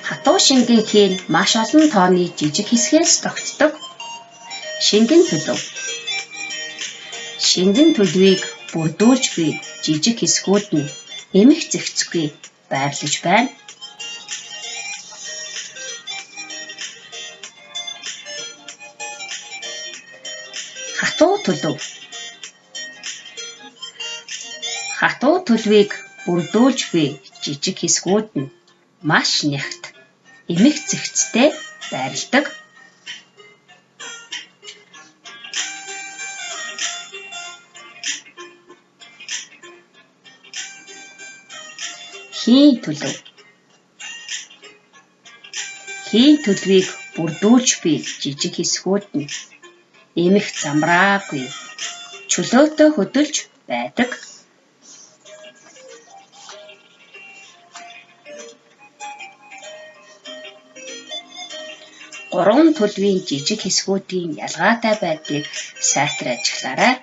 Хатуу шингэнхий нь маш олон тооны жижиг хэсгээс тогтдог. Шингэн төлөв. Шингэн төлөвийг бүрдүүлж буй жижиг хэсгүүд нь эмх зэгцгүй байрлаж байна. Хатуу төлөв. Хатуу төлөвийг бүрдүүлж буй жижиг хэсгүүд нь маш нягт эмх зэгцтэй байрладаг. Хийн төлөв. Хийн төлөвийг бүрдүүлж буй жижиг хэсгүүд нь эмх замраагүй чөлөөтэй хөдөлж байдаг. Гурван төлөвийн жижиг хэсгүүдийн ялгаатай байдлыг сайтар ажиглаарай.